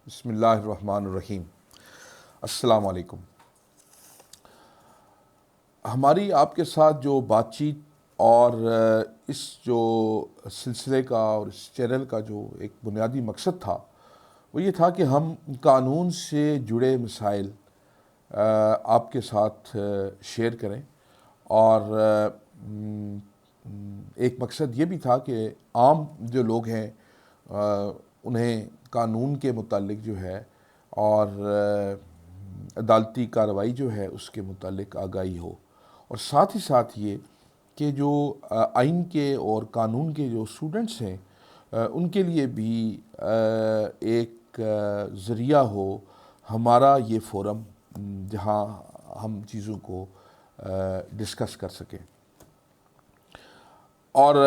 بسم اللہ الرحمن الرحیم۔ السلام علیکم۔ ہماری آپ کے ساتھ جو بات چیت اور اس جو سلسلے کا اور اس چینل کا جو ایک بنیادی مقصد تھا وہ یہ تھا کہ ہم قانون سے جڑے مسائل آپ کے ساتھ شیئر کریں، اور ایک مقصد یہ بھی تھا کہ عام جو لوگ ہیں انہیں قانون کے متعلق جو ہے اور عدالتی کارروائی جو ہے اس کے متعلق آگاہی ہو، اور ساتھ ہی ساتھ یہ کہ جو آئین کے اور قانون کے جو اسٹوڈنٹس ہیں ان کے لیے بھی ایک ذریعہ ہو ہمارا یہ فورم، جہاں ہم چیزوں کو ڈسکس کر سکیں۔ اور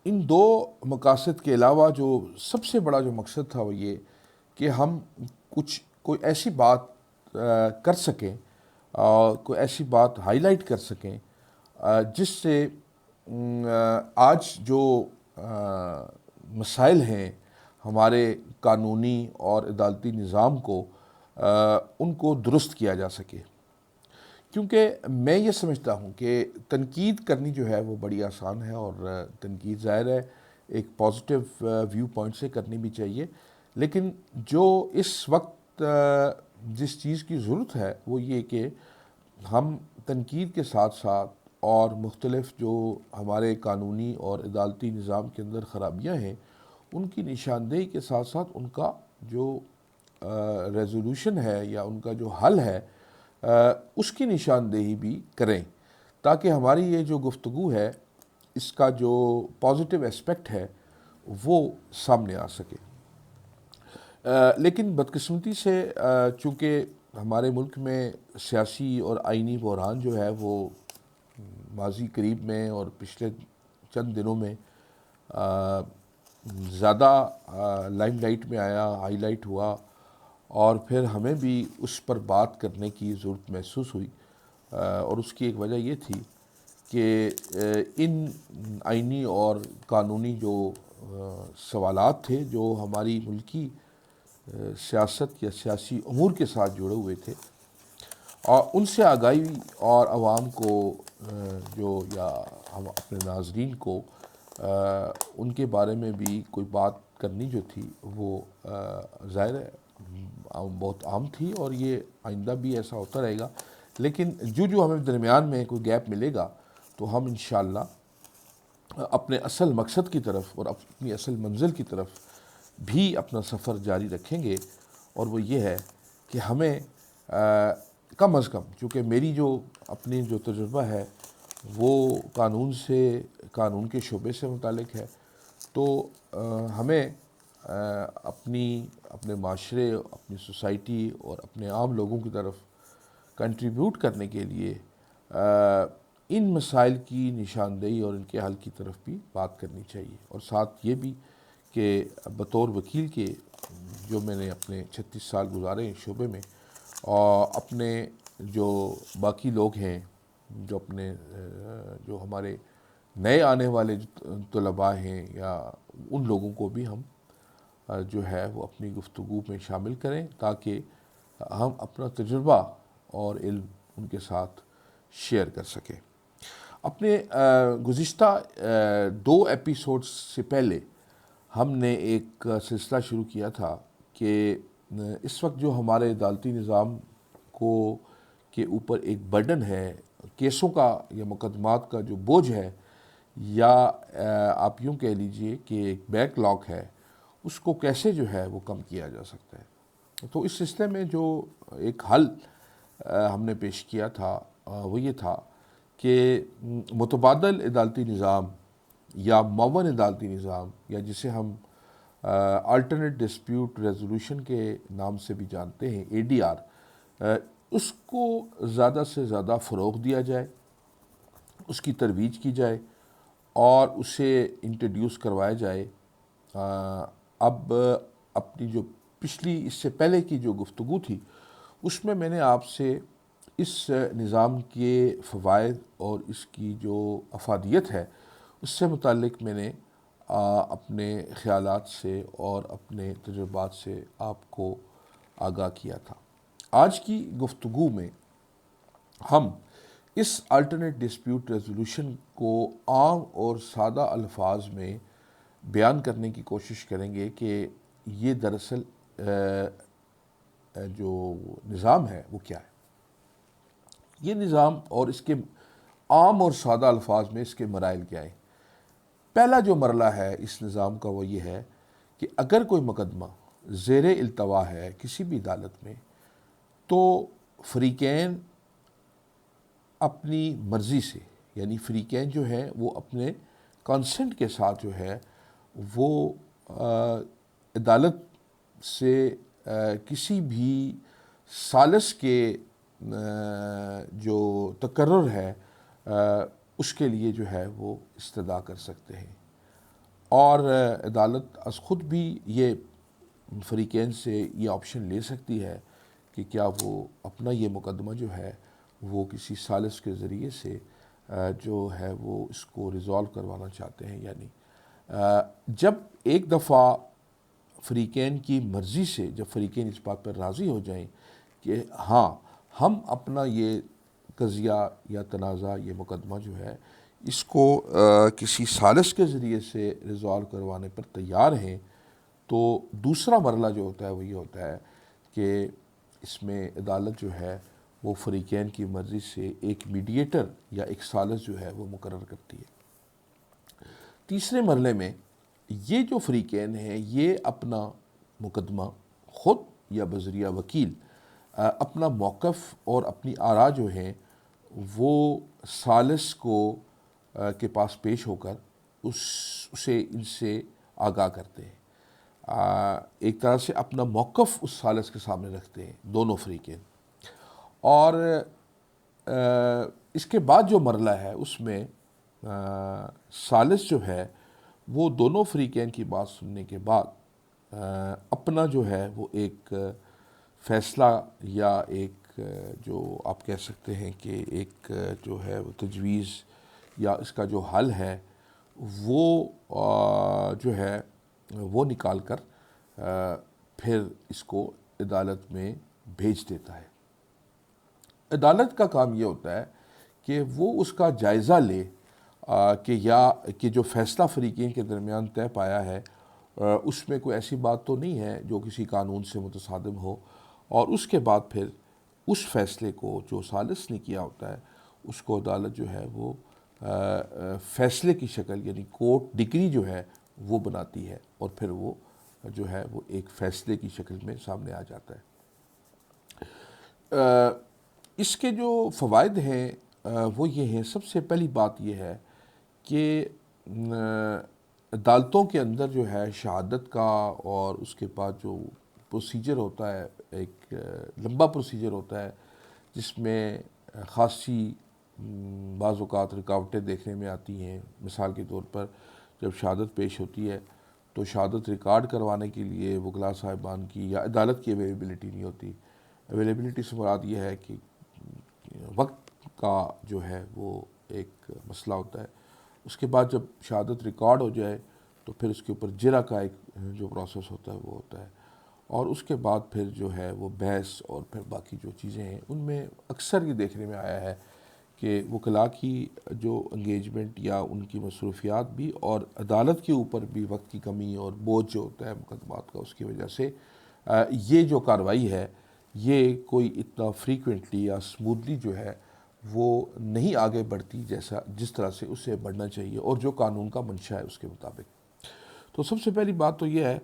ان دو مقاصد کے علاوہ جو سب سے بڑا جو مقصد تھا وہ یہ کہ ہم کوئی ایسی بات کر سکیں، کوئی ایسی بات ہائی لائٹ کر سکیں جس سے آج جو مسائل ہیں ہمارے قانونی اور عدالتی نظام کو ان کو درست کیا جا سکے۔ کیونکہ میں یہ سمجھتا ہوں کہ تنقید کرنی جو ہے وہ بڑی آسان ہے، اور تنقید ظاہر ہے ایک پازیٹیو ویو پوائنٹ سے کرنی بھی چاہیے، لیکن جو اس وقت جس چیز کی ضرورت ہے وہ یہ کہ ہم تنقید کے ساتھ ساتھ اور مختلف جو ہمارے قانونی اور عدالتی نظام کے اندر خرابیاں ہیں ان کی نشاندہی کے ساتھ ساتھ ان کا جو ریزولوشن ہے یا ان کا جو حل ہے اس کی نشاندہی بھی کریں، تاکہ ہماری یہ جو گفتگو ہے اس کا جو پازیٹیو اسپیکٹ ہے وہ سامنے آ سکے۔ لیکن بدقسمتی سے چونکہ ہمارے ملک میں سیاسی اور آئینی بحران جو ہے وہ ماضی قریب میں اور پچھلے چند دنوں میں زیادہ لائم لائٹ میں آیا، ہائی لائٹ ہوا، اور پھر ہمیں بھی اس پر بات کرنے کی ضرورت محسوس ہوئی، اور اس کی ایک وجہ یہ تھی کہ ان آئینی اور قانونی جو سوالات تھے جو ہماری ملکی سیاست یا سیاسی امور کے ساتھ جڑے ہوئے تھے، اور ان سے آگاہی اور عوام کو جو یا ہم اپنے ناظرین کو ان کے بارے میں بھی کوئی بات کرنی جو تھی وہ ظاہر ہے بہت عام تھی، اور یہ آئندہ بھی ایسا ہوتا رہے گا۔ لیکن جو ہمیں درمیان میں کوئی گیپ ملے گا تو ہم انشاءاللہ اپنے اصل مقصد کی طرف اور اپنی اصل منزل کی طرف بھی اپنا سفر جاری رکھیں گے، اور وہ یہ ہے کہ ہمیں کم از کم، چونکہ میری جو اپنی جو تجربہ ہے وہ قانون کے شعبے سے متعلق ہے، تو ہمیں اپنے معاشرے، اپنی سوسائٹی اور اپنے عام لوگوں کی طرف کنٹریبیوٹ کرنے کے لیے ان مسائل کی نشاندہی اور ان کے حل کی طرف بھی بات کرنی چاہیے، اور ساتھ یہ بھی کہ بطور وکیل کے جو میں نے اپنے 36 سال گزارے اس شعبے میں، اور اپنے جو باقی لوگ ہیں جو ہمارے نئے آنے والے طلباء ہیں، یا ان لوگوں کو بھی ہم جو ہے وہ اپنی گفتگو میں شامل کریں، تاکہ ہم اپنا تجربہ اور علم ان کے ساتھ شیئر کر سکیں۔ اپنے گزشتہ 2 ایپیسوڈز سے پہلے ہم نے ایک سلسلہ شروع کیا تھا کہ اس وقت جو ہمارے عدالتی نظام کے اوپر ایک برڈن ہے، کیسوں کا یا مقدمات کا جو بوجھ ہے، یا آپ یوں کہہ لیجئے کہ ایک بیک لاگ ہے، اس کو کیسے جو ہے وہ کم کیا جا سکتا ہے۔ تو اس سلسلے میں جو ایک حل ہم نے پیش کیا تھا وہ یہ تھا کہ متبادل عدالتی نظام یا معاون عدالتی نظام، یا جسے ہم آلٹرنیٹ ڈسپیوٹ ریزولوشن کے نام سے بھی جانتے ہیں، ADR، اس کو زیادہ سے زیادہ فروغ دیا جائے، اس کی ترویج کی جائے اور اسے انٹروڈیوس کروایا جائے۔ اب اپنی جو پچھلی اس سے پہلے کی جو گفتگو تھی اس میں نے آپ سے اس نظام کے فوائد اور اس کی جو افادیت ہے اس سے متعلق میں نے اپنے خیالات سے اور اپنے تجربات سے آپ کو آگاہ کیا تھا۔ آج کی گفتگو میں ہم اس الٹرنیٹ ڈسپیوٹ ریزولوشن کو عام اور سادہ الفاظ میں بیان کرنے کی کوشش کریں گے کہ یہ دراصل جو نظام ہے وہ کیا ہے۔ یہ نظام اور اس کے عام اور سادہ الفاظ میں اس کے مراحل کیا ہیں۔ پہلا جو مرحلہ ہے اس نظام کا وہ یہ ہے کہ اگر کوئی مقدمہ زیر التوا ہے کسی بھی عدالت میں، تو فریقین اپنی مرضی سے، یعنی فریقین جو ہے وہ اپنے کنسنٹ کے ساتھ جو ہے وہ عدالت سے کسی بھی ثالث کے جو تقرر ہے اس کے لیے جو ہے وہ استدعا کر سکتے ہیں، اور عدالت از خود بھی یہ فریقین سے یہ آپشن لے سکتی ہے کہ کیا وہ اپنا یہ مقدمہ جو ہے وہ کسی ثالث کے ذریعے سے جو ہے وہ اس کو ریزالو کروانا چاہتے ہیں یا نہیں۔ جب ایک دفعہ فریقین کی مرضی سے جب فریقین اس بات پر راضی ہو جائیں کہ ہاں ہم اپنا یہ قضیہ یا تنازع یہ مقدمہ جو ہے اس کو کسی ثالث کے ذریعے سے ریزالو کروانے پر تیار ہیں، تو دوسرا مرحلہ جو ہوتا ہے وہ یہ ہوتا ہے کہ اس میں عدالت جو ہے وہ فریقین کی مرضی سے ایک میڈیٹر یا ایک ثالث جو ہے وہ مقرر کرتی ہے۔ تیسرے مرحلے میں یہ جو فریقین ہیں یہ اپنا مقدمہ خود یا بذریعہ وکیل اپنا موقف اور اپنی آراء جو ہیں وہ ثالث کے پاس پیش ہو کر اسے ان سے آگاہ کرتے ہیں، ایک طرح سے اپنا موقف اس ثالث کے سامنے رکھتے ہیں دونوں فریقین۔ اور اس کے بعد جو مرحلہ ہے اس میں ثالث جو ہے وہ دونوں فریقین کی بات سننے کے بعد اپنا جو ہے وہ ایک فیصلہ یا ایک جو آپ کہہ سکتے ہیں کہ ایک جو ہے وہ تجویز یا اس کا جو حل ہے وہ جو ہے وہ نکال کر پھر اس کو عدالت میں بھیج دیتا ہے۔ عدالت کا کام یہ ہوتا ہے کہ وہ اس کا جائزہ لے کہ جو فیصلہ فریقین کے درمیان طے پایا ہے اس میں کوئی ایسی بات تو نہیں ہے جو کسی قانون سے متصادم ہو، اور اس کے بعد پھر اس فیصلے کو جو ثالث نے کیا ہوتا ہے اس کو عدالت جو ہے وہ فیصلے کی شکل یعنی کورٹ ڈگری جو ہے وہ بناتی ہے، اور پھر وہ جو ہے وہ ایک فیصلے کی شکل میں سامنے آ جاتا ہے۔ اس کے جو فوائد ہیں وہ یہ ہیں، سب سے پہلی بات یہ ہے کہ عدالتوں کے اندر جو ہے شہادت کا اور اس کے بعد جو پروسیجر ہوتا ہے ایک لمبا پروسیجر ہوتا ہے جس میں خاصی بعض اوقات رکاوٹیں دیکھنے میں آتی ہیں۔ مثال کے طور پر جب شہادت پیش ہوتی ہے تو شہادت ریکارڈ کروانے کے لیے وکلاء صاحبان کی یا عدالت کی اویلیبلٹی نہیں ہوتی۔ اویلیبلٹی سے مراد یہ ہے کہ وقت کا جو ہے وہ ایک مسئلہ ہوتا ہے۔ اس کے بعد جب شہادت ریکارڈ ہو جائے تو پھر اس کے اوپر جرح کا ایک جو پروسیس ہوتا ہے وہ ہوتا ہے، اور اس کے بعد پھر جو ہے وہ بحث اور پھر باقی جو چیزیں ہیں ان میں اکثر یہ دیکھنے میں آیا ہے کہ وکلاء کی جو انگیجمنٹ یا ان کی مصروفیات بھی اور عدالت کے اوپر بھی وقت کی کمی اور بوجھ جو ہوتا ہے مقدمات کا، اس کی وجہ سے یہ جو کارروائی ہے یہ کوئی اتنا فریکوینٹلی یا اسموتھلی جو ہے وہ نہیں آگے بڑھتی جس طرح سے اسے بڑھنا چاہیے اور جو قانون کا منشا ہے اس کے مطابق۔ تو سب سے پہلی بات تو یہ ہے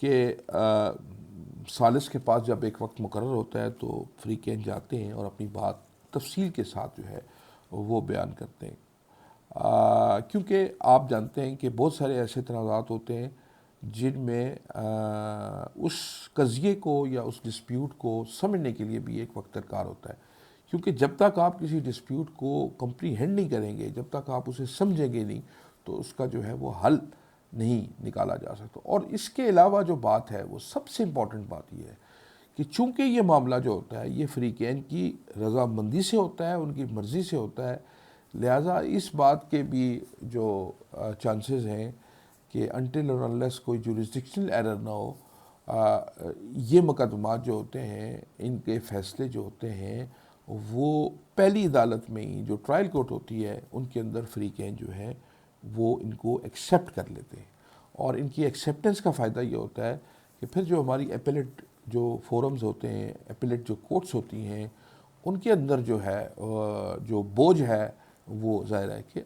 کہ ثالث کے پاس جب ایک وقت مقرر ہوتا ہے تو فریقین جاتے ہیں اور اپنی بات تفصیل کے ساتھ جو ہے وہ بیان کرتے ہیں، کیونکہ آپ جانتے ہیں کہ بہت سارے ایسے تنازعات ہوتے ہیں جن میں اس قضیے کو یا اس ڈسپیوٹ کو سمجھنے کے لیے بھی ایک وقت درکار ہوتا ہے، کیونکہ جب تک آپ کسی ڈسپیوٹ کو کمپریہینڈ نہیں کریں گے، جب تک آپ اسے سمجھیں گے نہیں تو اس کا جو ہے وہ حل نہیں نکالا جا سکتا۔ اور اس کے علاوہ جو بات ہے وہ سب سے امپورٹنٹ بات یہ ہے کہ چونکہ یہ معاملہ جو ہوتا ہے یہ فریقین کی رضامندی سے ہوتا ہے، ان کی مرضی سے ہوتا ہے، لہٰذا اس بات کے بھی جو چانسز ہیں کہ انٹل اور انلیس کوئی جورسڈکشنل ایرر نہ ہو، یہ مقدمات جو ہوتے ہیں، ان کے فیصلے جو ہوتے ہیں، وہ پہلی عدالت میں ہی جو ٹرائل کورٹ ہوتی ہے ان کے اندر فریقین جو ہیں وہ ان کو ایکسیپٹ کر لیتے ہیں، اور ان کی ایکسیپٹنس کا فائدہ یہ ہوتا ہے کہ پھر جو ہماری اپیلیٹ جو فورمز ہوتے ہیں، اپیلیٹ جو کورٹس ہوتی ہیں، ان کے اندر جو ہے جو بوجھ ہے وہ ظاہر ہے کہ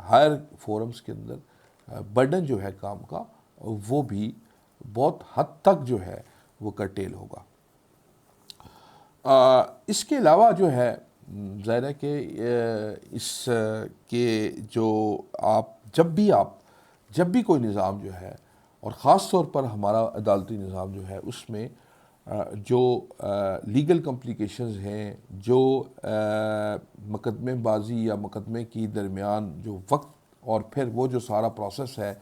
ہائر فورمز کے اندر برڈن جو ہے کام کا وہ بھی بہت حد تک جو ہے وہ کرٹیل ہوگا۔ اس کے علاوہ جو ہے ظاہر ہے کہ اس کے جو جب بھی کوئی نظام جو ہے، اور خاص طور پر ہمارا عدالتی نظام جو ہے، اس میں جو لیگل کمپلیکیشنز ہیں، جو مقدمے بازی یا مقدمے کی درمیان جو وقت اور پھر وہ جو سارا پروسیس ہے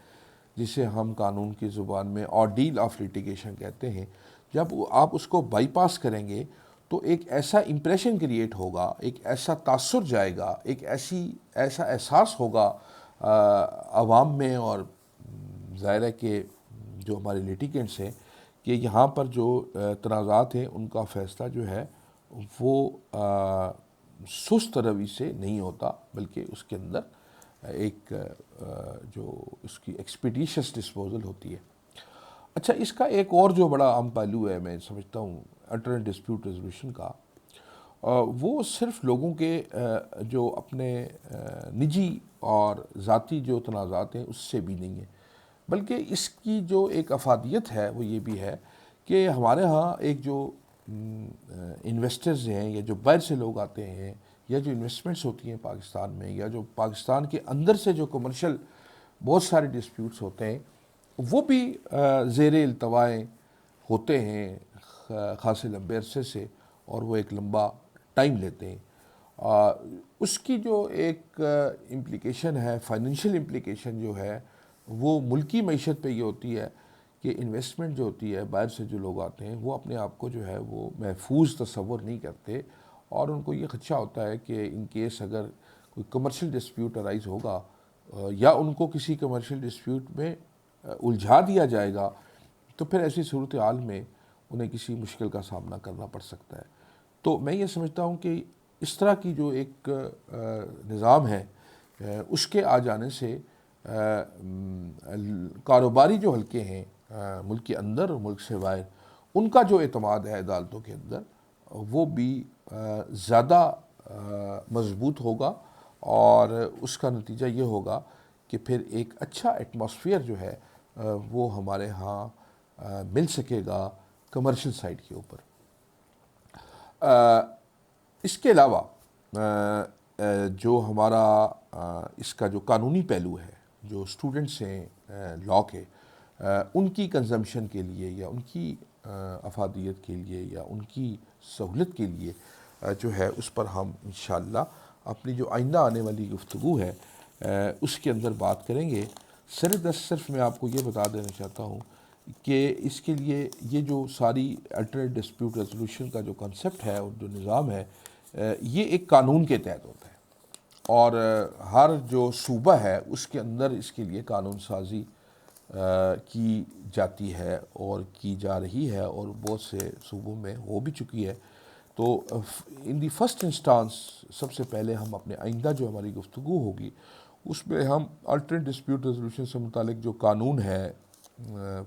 جسے ہم قانون کی زبان میں آرڈیل آف لیٹیگیشن کہتے ہیں، جب آپ اس کو بائی پاس کریں گے تو ایک ایسا امپریشن کریٹ ہوگا، ایک ایسا تاثر جائے گا، ایک ایسا احساس ہوگا عوام میں، اور ظاہر ہے کہ جو ہمارے لیٹیگنٹس ہیں، کہ یہاں پر جو تنازعات ہیں ان کا فیصلہ جو ہے وہ سست روی سے نہیں ہوتا، بلکہ اس کے اندر ایک جو اس کی ایکسپیڈیشس ڈسپوزل ہوتی ہے۔ اچھا، اس کا ایک اور جو بڑا اہم پہلو ہے، میں سمجھتا ہوں الٹرنیٹ ڈسپیوٹ ریزولوشن کا، وہ صرف لوگوں کے جو اپنے نجی اور ذاتی جو تنازعات ہیں اس سے بھی نہیں ہے، بلکہ اس کی جو ایک افادیت ہے وہ یہ بھی ہے کہ ہمارے ہاں ایک جو انویسٹرز ہیں، یا جو باہر سے لوگ آتے ہیں، یا جو انویسٹمنٹس ہوتی ہیں پاکستان میں، یا جو پاکستان کے اندر سے جو کمرشل بہت سارے ڈسپیوٹس ہوتے ہیں، وہ بھی زیر التواء ہوتے ہیں خاصے لمبے عرصے سے، اور وہ ایک لمبا ٹائم لیتے ہیں۔ اس کی جو ایک امپلیکیشن ہے، فائنینشیل امپلیکیشن جو ہے، وہ ملکی معیشت پہ یہ ہوتی ہے کہ انویسٹمنٹ جو ہوتی ہے، باہر سے جو لوگ آتے ہیں وہ اپنے آپ کو جو ہے وہ محفوظ تصور نہیں کرتے، اور ان کو یہ خدشہ ہوتا ہے کہ ان کیس اگر کوئی کمرشل ڈسپیوٹ ارائز ہوگا، یا ان کو کسی کمرشل ڈسپیوٹ میں الجھا دیا جائے گا، تو پھر ایسی صورتحال میں انہیں کسی مشکل کا سامنا کرنا پڑ سکتا ہے۔ تو میں یہ سمجھتا ہوں کہ اس طرح کی جو ایک نظام ہے، اس کے آ جانے سے کاروباری جو حلقے ہیں ملک کے اندر اور ملک سے باہر، ان کا جو اعتماد ہے عدالتوں کے اندر وہ بھی زیادہ مضبوط ہوگا، اور اس کا نتیجہ یہ ہوگا کہ پھر ایک اچھا ایٹماسفیئر جو ہے وہ ہمارے ہاں مل سکے گا کمرشل سائٹ کے اوپر۔ اس کے علاوہ جو ہمارا اس کا جو قانونی پہلو ہے، جو اسٹوڈنٹس ہیں لاء کے، ان کی کنزمپشن کے لیے، یا ان کی افادیت کے لیے، یا ان کی سہولت کے لیے جو ہے، اس پر ہم انشاءاللہ اپنی جو آئندہ آنے والی گفتگو ہے اس کے اندر بات کریں گے۔ صرف میں آپ کو یہ بتا دینا چاہتا ہوں کہ اس کے لیے یہ جو ساری الٹرنیٹ ڈسپیوٹ ریزولوشن کا جو کنسپٹ ہے اور جو نظام ہے، یہ ایک قانون کے تحت ہوتا ہے، اور ہر جو صوبہ ہے اس کے اندر اس کے لیے قانون سازی کی جاتی ہے اور کی جا رہی ہے، اور بہت سے صوبوں میں ہو بھی چکی ہے۔ تو ان دی فرسٹ انسٹانس سب سے پہلے ہم اپنے آئندہ جو ہماری گفتگو ہوگی اس میں ہم الٹرنیٹ ڈسپیوٹ ریزولوشن سے متعلق جو قانون ہے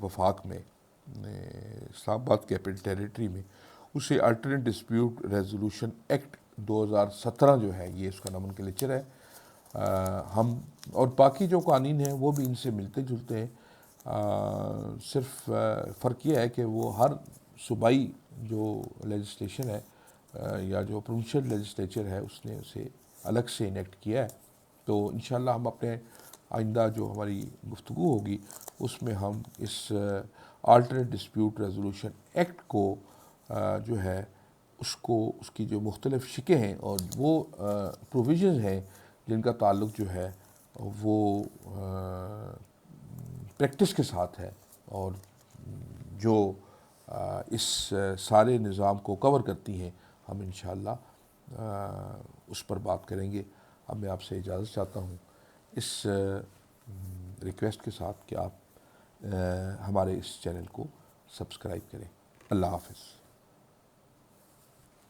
وفاق میں، اسلام آباد کیپٹل ٹیریٹری میں، اسے الٹرنیٹ ڈسپیوٹ ریزولوشن ایکٹ 2017 جو ہے، یہ اس کا نامنکلیچر ہے۔ ہم اور باقی جو قوانین ہیں وہ بھی ان سے ملتے جلتے ہیں، صرف فرق یہ ہے کہ وہ ہر صوبائی جو لیجسلیشن ہے یا جو پروونشل لیجسلیچر ہے اس نے اسے الگ سے انیکٹ کیا ہے۔ تو انشاءاللہ ہم اپنے آئندہ جو ہماری گفتگو ہوگی اس میں ہم اس الٹرنیٹ ڈسپیوٹ ریزولوشن ایکٹ کو جو ہے اس کی جو مختلف شکیں ہیں اور وہ پروویژنز ہیں جن کا تعلق جو ہے وہ پریکٹس کے ساتھ ہے، اور جو اس سارے نظام کو کور کرتی ہیں، ہم انشاءاللہ اس پر بات کریں گے۔ اب میں آپ سے اجازت چاہتا ہوں۔ اس ریکویسٹ کے ساتھ کہ آپ ہمارے اس چینل کو سبسکرائب کریں۔ اللہ حافظ۔